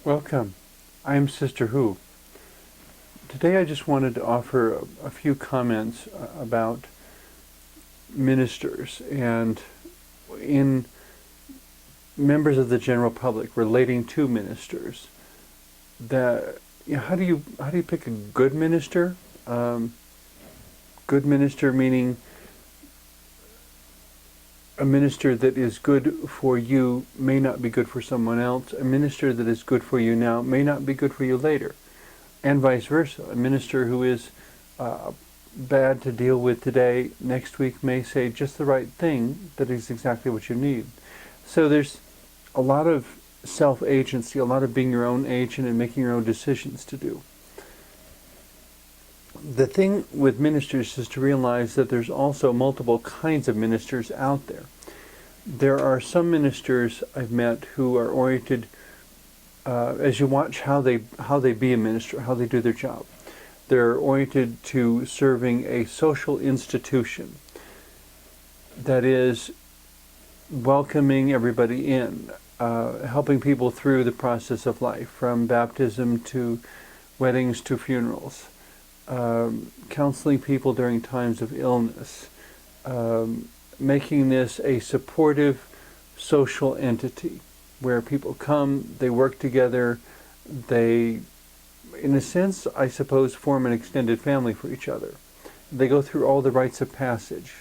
Welcome. I'm Sister Who. Today I just wanted to offer a few comments about ministers and in members of the general public relating to ministers. How do you pick a good minister? Good minister meaning a minister that is good for you may not be good for someone else. A minister that is good for you now may not be good for you later. And vice versa. A minister who is bad to deal with today, next week may say just the right thing that is exactly what you need. So there's a lot of self-agency, a lot of being your own agent and making your own decisions to do. The thing with ministers is to realize that there's also multiple kinds of ministers out there. There are some ministers I've met who are oriented, as you watch how they be a minister, how they do their job. They're oriented to serving a social institution that is welcoming everybody in, helping people through the process of life, from baptism to weddings to funerals. Counseling people during times of illness, making this a supportive social entity where people come, they work together, they, in a sense, I suppose, form an extended family for each other. They go through all the rites of passage,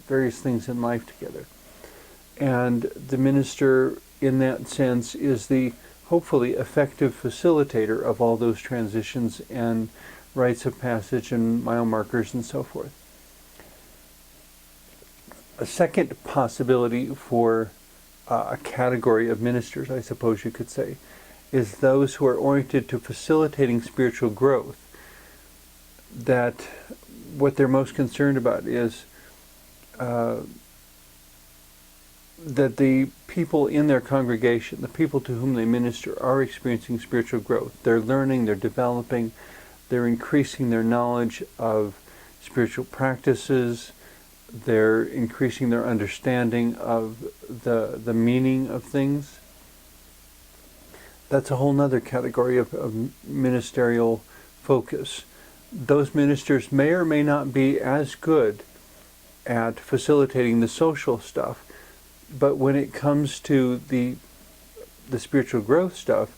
various things in life together. And the minister, in that sense, is the hopefully effective facilitator of all those transitions and rites of passage and mile markers and so forth. A second possibility for a category of ministers, I suppose you could say, is those who are oriented to facilitating spiritual growth. That what they're most concerned about is that the people in their congregation, the people to whom they minister, are experiencing spiritual growth. They're learning, they're developing, they're increasing their knowledge of spiritual practices. They're increasing their understanding of the meaning of things. That's a whole other category of ministerial focus. Those ministers may or may not be as good at facilitating the social stuff, but when it comes to the spiritual growth stuff,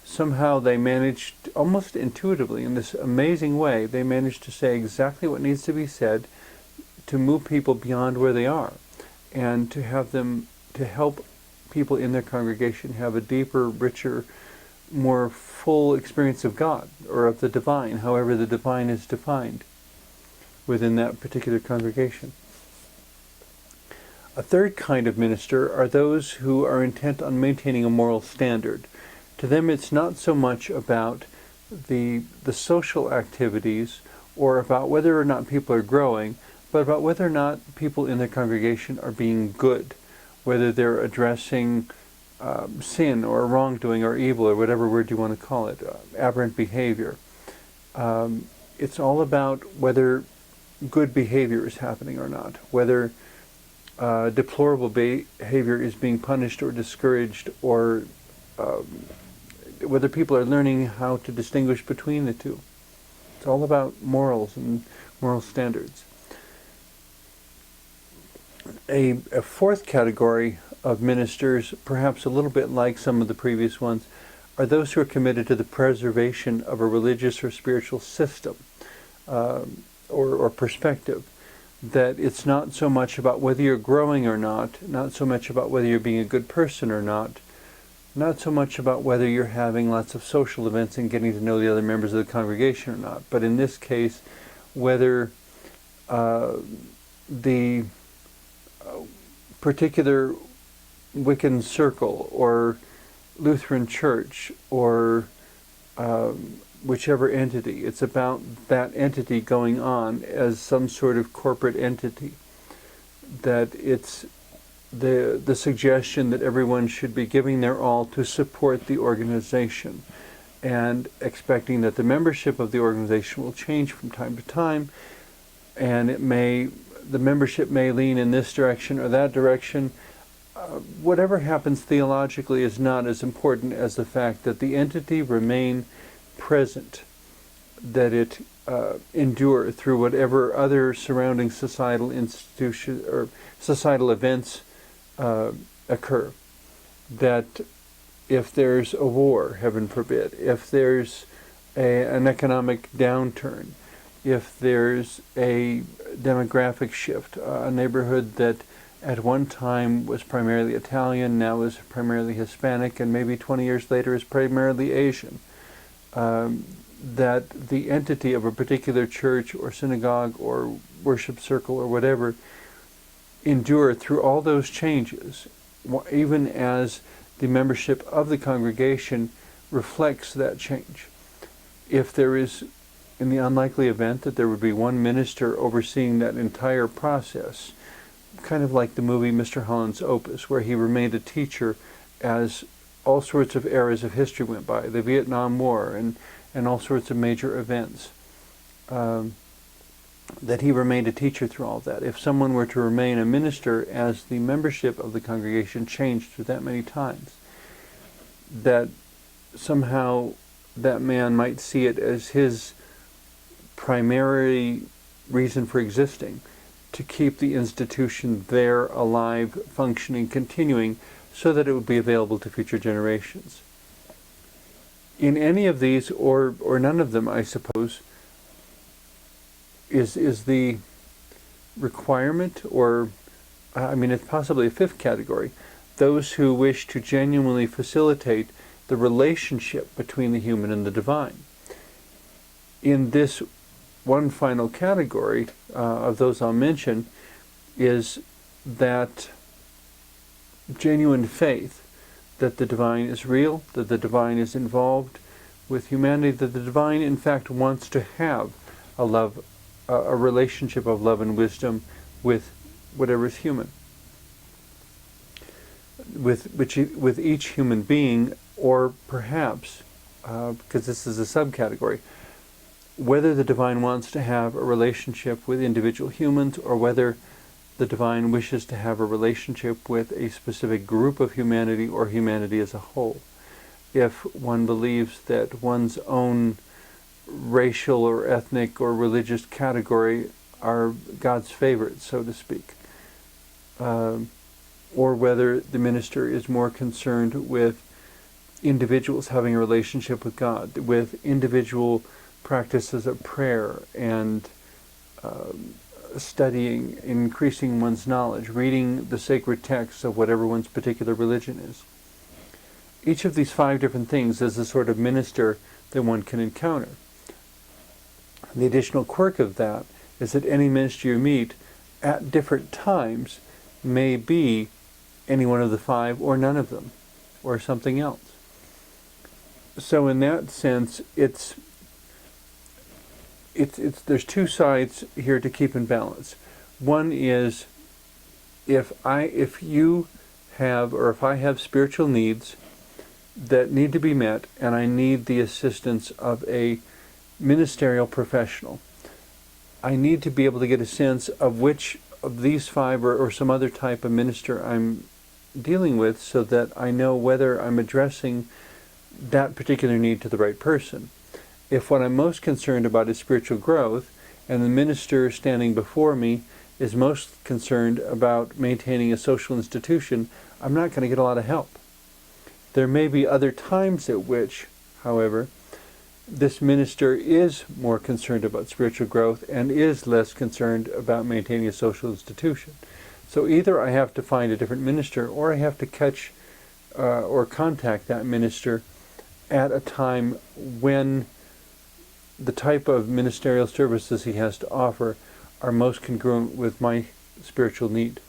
somehow they managed, almost intuitively, in this amazing way, they managed to say exactly what needs to be said to move people beyond where they are, and to have them, to help people in their congregation have a deeper, richer, more full experience of God, or of the divine, however the divine is defined within that particular congregation. A third kind of minister are those who are intent on maintaining a moral standard. To them, it's not so much about the social activities or about whether or not people are growing, but about whether or not people in their congregation are being good, whether they're addressing sin or wrongdoing or evil or whatever word you want to call it, aberrant behavior. It's all about whether good behavior is happening or not, whether deplorable behavior is being punished or discouraged, or whether people are learning how to distinguish between the two. It's all about morals and moral standards. A fourth category of ministers, perhaps a little bit like some of the previous ones, are those who are committed to the preservation of a religious or spiritual system or perspective. That it's not so much about whether you're growing or not so much about whether you're being a good person or not so much about whether you're having lots of social events and getting to know the other members of the congregation or not, but in this case, whether the particular Wiccan circle or Lutheran church or whichever entity, it's about that entity going on as some sort of corporate entity. That it's the suggestion that everyone should be giving their all to support the organization, and expecting that the membership of the organization will change from time to time, and the membership may lean in this direction or that direction, whatever happens theologically is not as important as the fact that the entity remain present, that it endure through whatever other surrounding societal institution or societal events occur. That if there's a war, heaven forbid, if there's an economic downturn, if there's a demographic shift, a neighborhood that at one time was primarily Italian, now is primarily Hispanic, and maybe 20 years later is primarily Asian, that the entity of a particular church or synagogue or worship circle or whatever endure through all those changes, even as the membership of the congregation reflects that change. If there is, in the unlikely event that there would be one minister overseeing that entire process, kind of like the movie Mr. Holland's Opus, where he remained a teacher as all sorts of eras of history went by, the Vietnam War and all sorts of major events, that he remained a teacher through all that. If someone were to remain a minister as the membership of the congregation changed through that many times, that somehow that man might see it as his primary reason for existing, to keep the institution there, alive, functioning, continuing, so that it would be available to future generations. In any of these, or none of them, I suppose, is the requirement, or it's possibly a fifth category, those who wish to genuinely facilitate the relationship between the human and the divine. In this one final category of those I'll mention is that genuine faith that the divine is real, that the divine is involved with humanity, that the divine in fact wants to have a relationship of love and wisdom with whatever is human, with each human being, or perhaps, because this is a subcategory, whether the divine wants to have a relationship with individual humans, or whether the divine wishes to have a relationship with a specific group of humanity or humanity as a whole. If one believes that one's own racial or ethnic or religious category are God's favorites, so to speak, or whether the minister is more concerned with individuals having a relationship with God, with individual practices of prayer and studying, increasing one's knowledge, reading the sacred texts of whatever one's particular religion is. Each of these 5 different things is a sort of minister that one can encounter. The additional quirk of that is that any minister you meet at different times may be any one of the 5 or none of them, or something else. So in that sense, there's 2 sides here to keep in balance. One is if I have spiritual needs that need to be met, and I need the assistance of a ministerial professional, I need to be able to get a sense of which of these 5 or some other type of minister I'm dealing with, so that I know whether I'm addressing that particular need to the right person. If what I'm most concerned about is spiritual growth, and the minister standing before me is most concerned about maintaining a social institution, I'm not going to get a lot of help. There may be other times at which, however, this minister is more concerned about spiritual growth and is less concerned about maintaining a social institution. So either I have to find a different minister, or I have to catch or contact that minister at a time when the type of ministerial services he has to offer are most congruent with my spiritual need.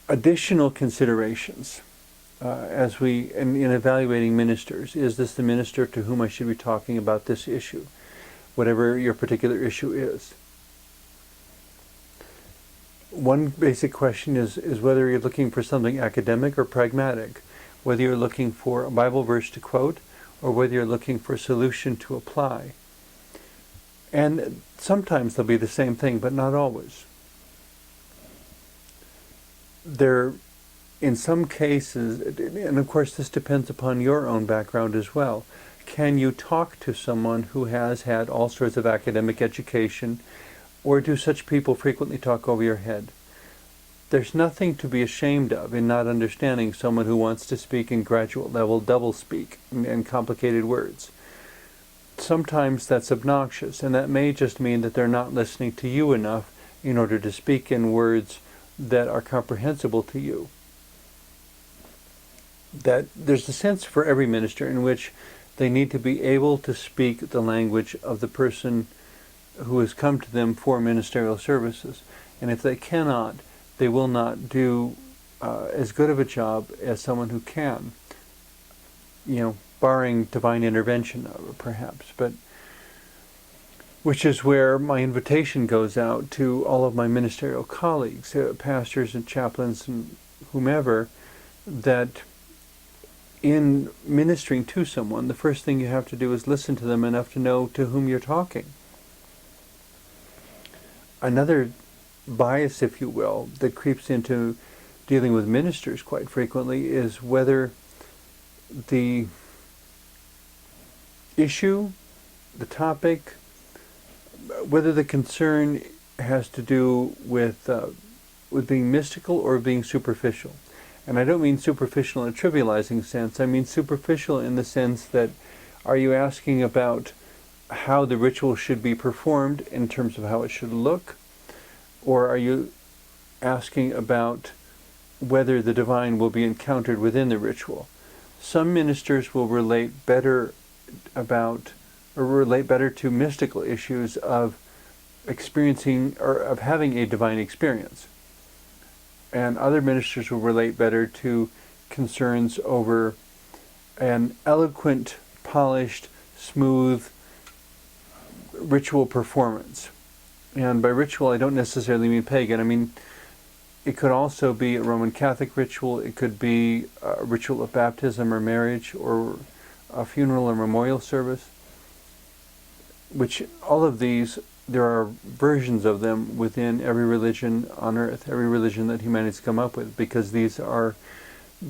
Additional considerations in evaluating ministers. Is this the minister to whom I should be talking about this issue, whatever your particular issue is? One basic question is whether you're looking for something academic or pragmatic, whether you're looking for a Bible verse to quote, or whether you're looking for a solution to apply. And sometimes they'll be the same thing, but not always. there, in some cases, and of course this depends upon your own background as well, can you talk to someone who has had all sorts of academic education, or do such people frequently talk over your head? There's nothing to be ashamed of in not understanding someone who wants to speak in graduate level doublespeak and complicated words. Sometimes that's obnoxious, and that may just mean that they're not listening to you enough in order to speak in words that are comprehensible to you. That there's a sense for every minister in which they need to be able to speak the language of the person who has come to them for ministerial services. And if they cannot, they will not do as good of a job as someone who can, barring divine intervention, perhaps. But which is where my invitation goes out to all of my ministerial colleagues, pastors and chaplains and whomever, that in ministering to someone, the first thing you have to do is listen to them enough to know to whom you're talking. Another bias, if you will, that creeps into dealing with ministers quite frequently is whether the issue, the topic, whether the concern has to do with being mystical or being superficial. And I don't mean superficial in a trivializing sense. I mean superficial in the sense that, are you asking about how the ritual should be performed in terms of how it should look? Or are you asking about whether the divine will be encountered within the ritual? Some ministers will relate better to mystical issues of experiencing or of having a divine experience. And other ministers will relate better to concerns over an eloquent, polished, smooth ritual performance. And by ritual, I don't necessarily mean pagan. I mean, it could also be a Roman Catholic ritual. It could be a ritual of baptism or marriage or a funeral or memorial service, which all of these, there are versions of them within every religion on earth, every religion that humanity's come up with, because these are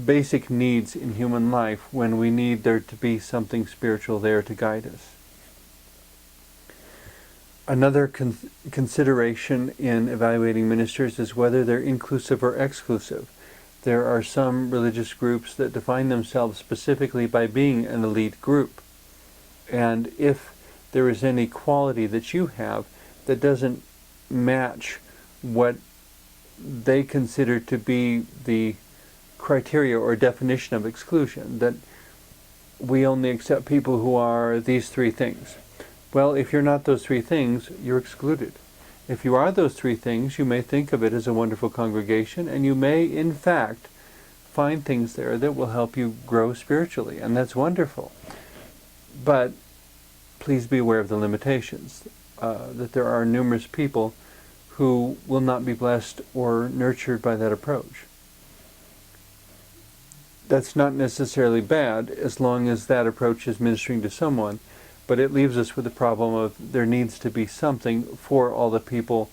basic needs in human life when we need there to be something spiritual there to guide us. Another consideration in evaluating ministers is whether they're inclusive or exclusive. There are some religious groups that define themselves specifically by being an elite group. And if there is any quality that you have that doesn't match what they consider to be the criteria or definition of exclusion, that we only accept people who are these three things. Well, if you're not those three things, you're excluded. If you are those three things, you may think of it as a wonderful congregation, and you may, in fact, find things there that will help you grow spiritually, and that's wonderful. But please be aware of the limitations, that there are numerous people who will not be blessed or nurtured by that approach. That's not necessarily bad as long as that approach is ministering to someone, but it leaves us with the problem of there needs to be something for all the people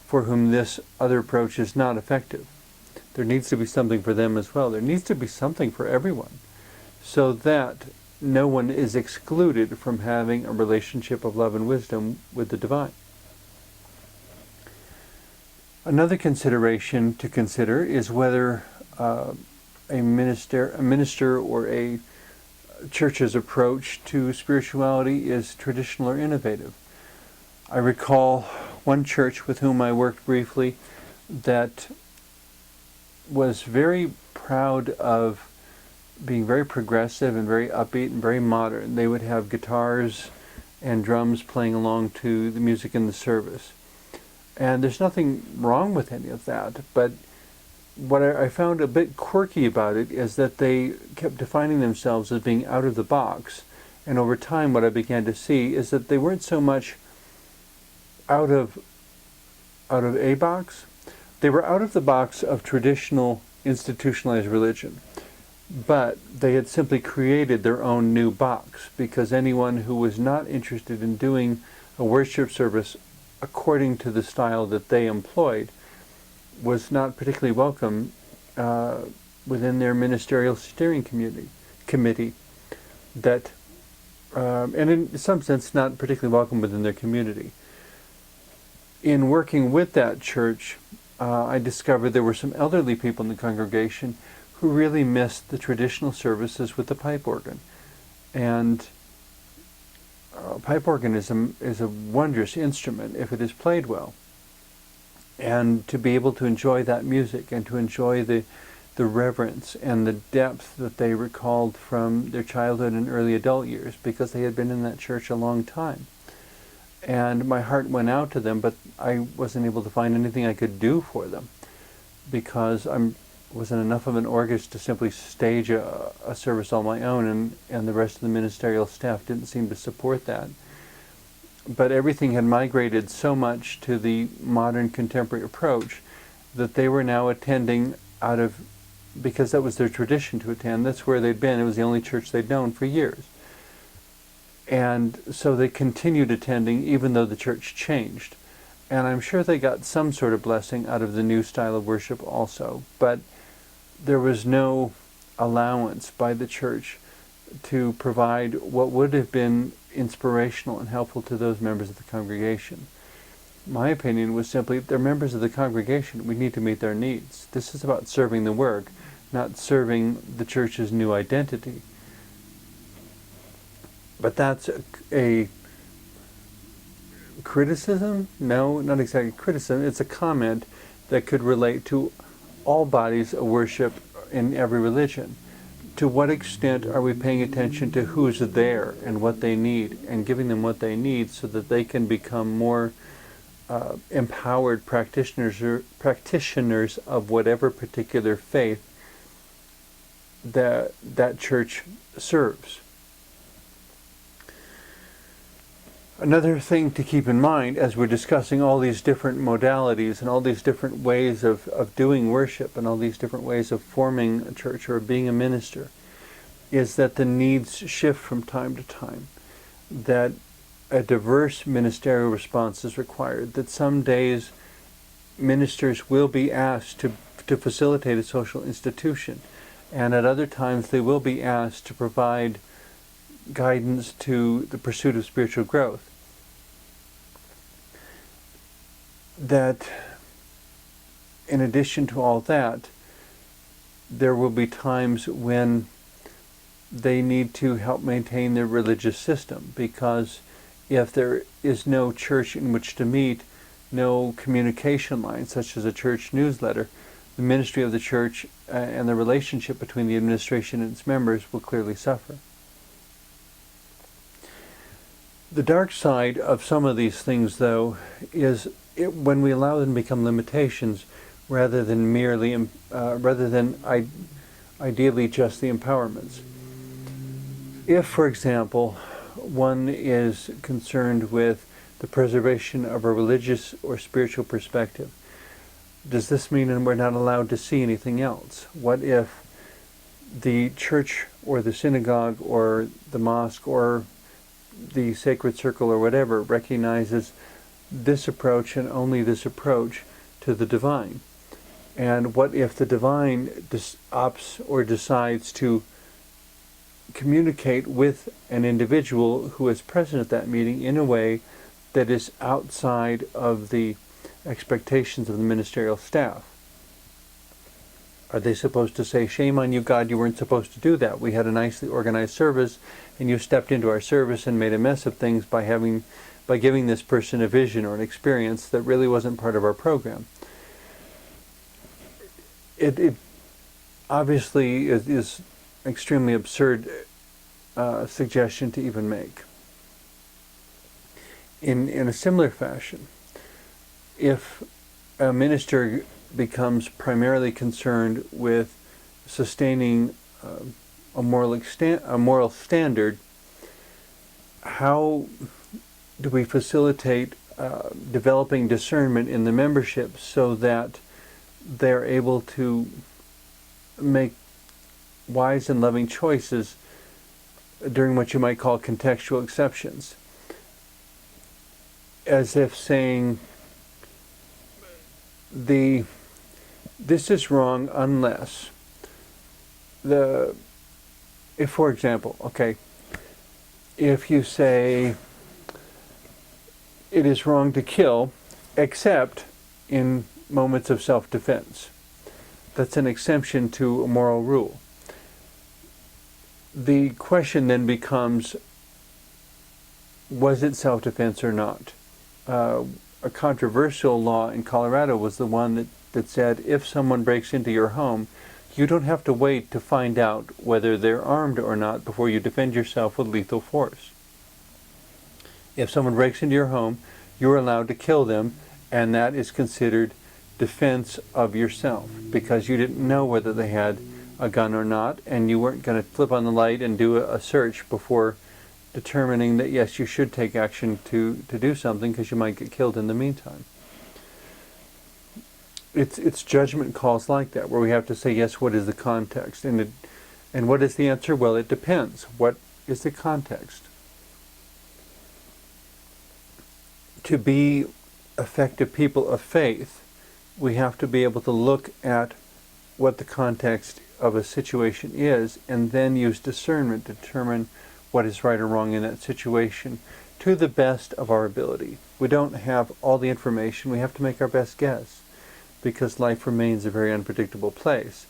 for whom this other approach is not effective. There needs to be something for them as well. There needs to be something for everyone, so that no one is excluded from having a relationship of love and wisdom with the divine. Another consideration to consider is whether a minister or a church's approach to spirituality is traditional or innovative. I recall one church with whom I worked briefly that was very proud of being very progressive and very upbeat and very modern. They would have guitars and drums playing along to the music in the service. And there's nothing wrong with any of that, but what I found a bit quirky about it is that they kept defining themselves as being out of the box. And over time what I began to see is that they weren't so much out of a box. They were out of the box of traditional institutionalized religion. But they had simply created their own new box, because anyone who was not interested in doing a worship service according to the style that they employed was not particularly welcome within their ministerial steering committee that, and in some sense not particularly welcome within their community. In working with that church, I discovered there were some elderly people in the congregation who really missed the traditional services with the pipe organ. And pipe organ is a wondrous instrument if it is played well. And to be able to enjoy that music and to enjoy the reverence and the depth that they recalled from their childhood and early adult years, because they had been in that church a long time. And my heart went out to them, but I wasn't able to find anything I could do for them, because I wasn't enough of an organist to simply stage a service on my own, and the rest of the ministerial staff didn't seem to support that. But everything had migrated so much to the modern contemporary approach that they were now attending because that was their tradition to attend. That's where they'd been. It was the only church they'd known for years. And so they continued attending even though the church changed. And I'm sure they got some sort of blessing out of the new style of worship also. But there was no allowance by the church to provide what would have been inspirational and helpful to those members of the congregation. My opinion was simply, they're members of the congregation. We need to meet their needs. This is about serving the work, not serving the church's new identity. But that's a criticism? No, not exactly criticism. It's a comment that could relate to all bodies of worship in every religion. To what extent are we paying attention to who's there and what they need, and giving them what they need so that they can become more empowered practitioners of whatever particular faith that church serves. Another thing to keep in mind as we're discussing all these different modalities and all these different ways of doing worship and all these different ways of forming a church or being a minister is that the needs shift from time to time, that a diverse ministerial response is required, that some days ministers will be asked to facilitate a social institution, and at other times they will be asked to provide guidance to the pursuit of spiritual growth. That in addition to all that, there will be times when they need to help maintain their religious system, because if there is no church in which to meet, no communication line such as a church newsletter, the ministry of the church and the relationship between the administration and its members will clearly suffer. The dark side of some of these things, though, is when we allow them to become limitations rather than ideally just the empowerments. If, for example, one is concerned with the preservation of a religious or spiritual perspective, does this mean that we're not allowed to see anything else? What if the church or the synagogue or the mosque or the sacred circle or whatever recognizes this approach and only this approach to the divine? And what if the divine opts or decides to communicate with an individual who is present at that meeting in a way that is outside of the expectations of the ministerial staff? Are they supposed to say, "Shame on you, God, you weren't supposed to do that. We had a nicely organized service, and you stepped into our service and made a mess of things by giving this person a vision or an experience that really wasn't part of our program"? It obviously is extremely absurd suggestion to even make. In a similar fashion, if a minister becomes primarily concerned with sustaining a moral standard, how do we facilitate developing discernment in the membership so that they're able to make wise and loving choices during what you might call contextual exceptions? As if saying, the this is wrong unless if, for example, okay, if you say it is wrong to kill except in moments of self-defense, that's an exception to a moral rule. The question then becomes, was it self-defense or not? A controversial law in Colorado was the one that said if someone breaks into your home, you don't have to wait to find out whether they're armed or not before you defend yourself with lethal force. If someone breaks into your home, you're allowed to kill them, and that is considered defense of yourself because you didn't know whether they had a gun or not, and you weren't going to flip on the light and do a search before determining that yes, you should take action to do something because you might get killed in the meantime. It's judgment calls like that where we have to say, yes, what is the context? And what is the answer? Well, it depends. What is the context? To be effective people of faith, we have to be able to look at what the context of a situation is and then use discernment to determine what is right or wrong in that situation to the best of our ability. We don't have all the information. We have to make our best guess because life remains a very unpredictable place.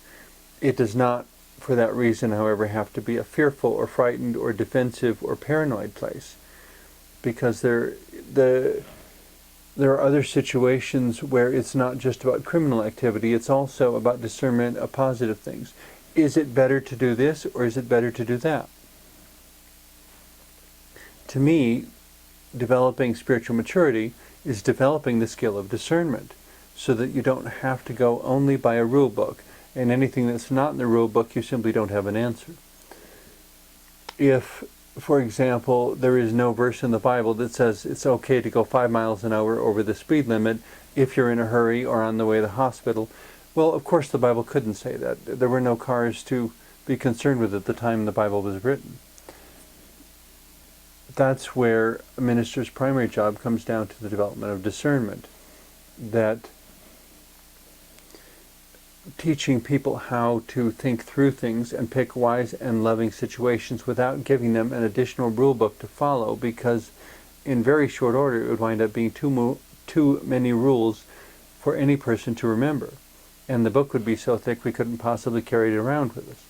It does not, for that reason, however, have to be a fearful or frightened or defensive or paranoid place because there are other situations where it's not just about criminal activity, it's also about discernment of positive things. Is it better to do this or is it better to do that? To me, developing spiritual maturity is developing the skill of discernment so that you don't have to go only by a rule book, and anything that's not in the rule book, you simply don't have an answer. If, for example, there is no verse in the Bible that says it's okay to go 5 miles an hour over the speed limit if you're in a hurry or on the way to the hospital, well, of course the Bible couldn't say that. There were no cars to be concerned with at the time the Bible was written. That's where a minister's primary job comes down to the development of discernment, that teaching people how to think through things and pick wise and loving situations without giving them an additional rule book to follow, because in very short order it would wind up being too many rules for any person to remember, and the book would be so thick we couldn't possibly carry it around with us.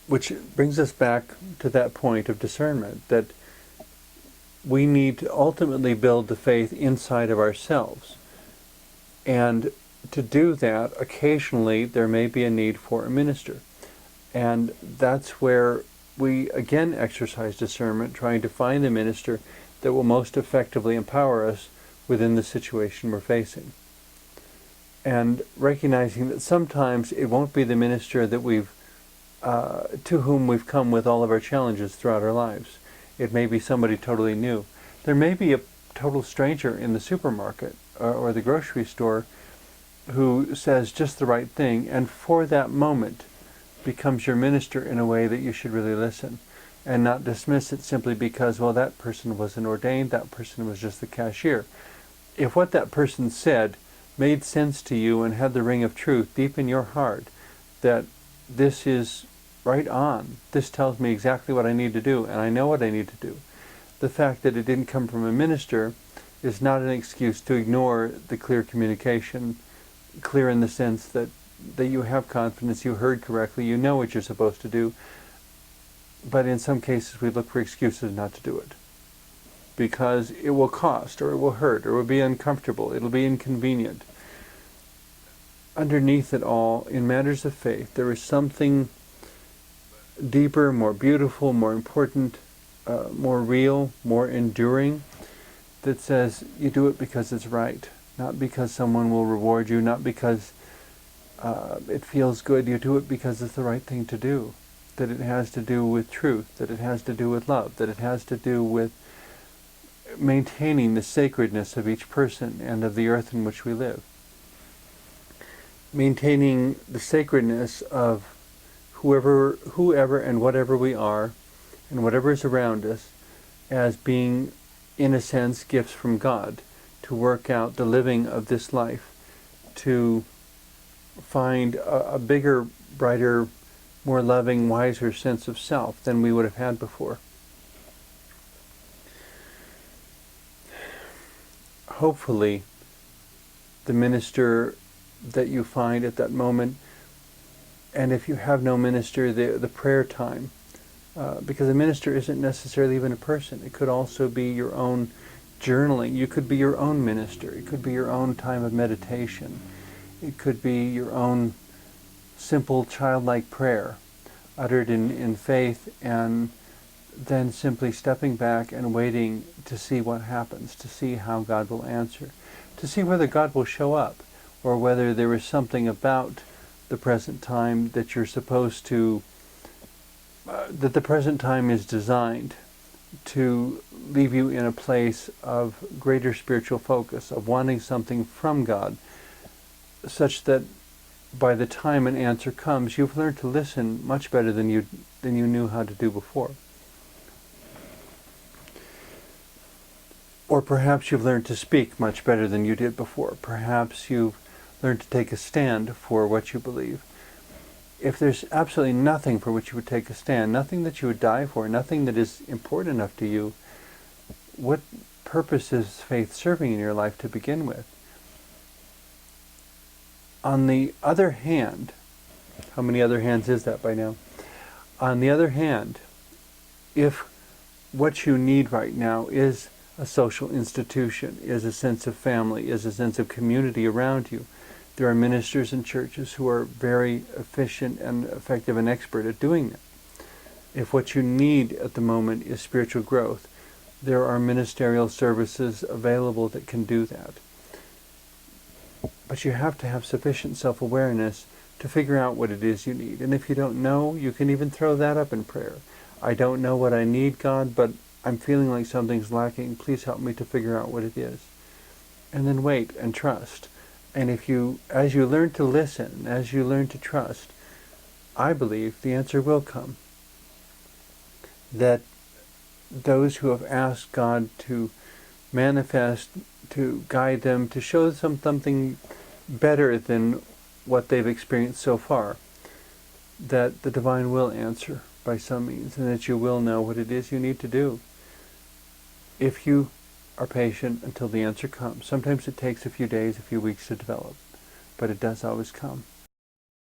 Which brings us back to that point of discernment, that we need to ultimately build the faith inside of ourselves. And to do that, occasionally there may be a need for a minister. And that's where we again exercise discernment, trying to find the minister that will most effectively empower us within the situation we're facing. And recognizing that sometimes it won't be the minister that to whom we've come with all of our challenges throughout our lives. It may be somebody totally new. There may be a total stranger in the supermarket or the grocery store who says just the right thing, and for that moment becomes your minister in a way that you should really listen and not dismiss it simply because, well, that person wasn't ordained, that person was just the cashier. If what that person said made sense to you and had the ring of truth deep in your heart, that this is right on, this tells me exactly what I need to do, and I know what I need to do. The fact that it didn't come from a minister is not an excuse to ignore the clear communication, clear in the sense that you have confidence, you heard correctly, you know what you're supposed to do, but in some cases we look for excuses not to do it. Because it will cost, or it will hurt, or it will be uncomfortable, it will be inconvenient. Underneath it all, in matters of faith, there is something deeper, more beautiful, more important, more real, more enduring, that says you do it because it's right, not because someone will reward you, not because it feels good. You do it because it's the right thing to do, that it has to do with truth, that it has to do with love, that it has to do with maintaining the sacredness of each person and of the earth in which we live. Maintaining the sacredness of whoever and whatever we are and whatever is around us as being, in a sense, gifts from God, to work out the living of this life, to find a bigger, brighter, more loving, wiser sense of self than we would have had before. Hopefully, the minister that you find at that moment, and if you have no minister, the prayer time, because a minister isn't necessarily even a person. It could also be your own journaling. You could be your own minister. It could be your own time of meditation. It could be your own simple childlike prayer uttered in faith, and then simply stepping back and waiting to see what happens, to see how God will answer, to see whether God will show up, or whether there is something about the present time that you're supposed to, that the present time is designed to leave you in a place of greater spiritual focus, of wanting something from God, such that by the time an answer comes, you've learned to listen much better than you knew how to do before. Or perhaps you've learned to speak much better than you did before. Perhaps you've learned to take a stand for what you believe. If there's absolutely nothing for which you would take a stand, nothing that you would die for, nothing that is important enough to you, what purpose is faith serving in your life to begin with? On the other hand, how many other hands is that by now? On the other hand, if what you need right now is a social institution, is a sense of family, is a sense of community around you, there are ministers in churches who are very efficient and effective and expert at doing that. If what you need at the moment is spiritual growth, there are ministerial services available that can do that. But you have to have sufficient self-awareness to figure out what it is you need. And if you don't know, you can even throw that up in prayer. I don't know what I need, God, but I'm feeling like something's lacking. Please help me to figure out what it is. And then wait and trust. And as you learn to listen, as you learn to trust, I believe the answer will come. That those who have asked God to manifest, to guide them, to show them something better than what they've experienced so far, that the divine will answer by some means, and that you will know what it is you need to do. If you are patient until the answer comes. Sometimes it takes a few days, a few weeks to develop, but it does always come.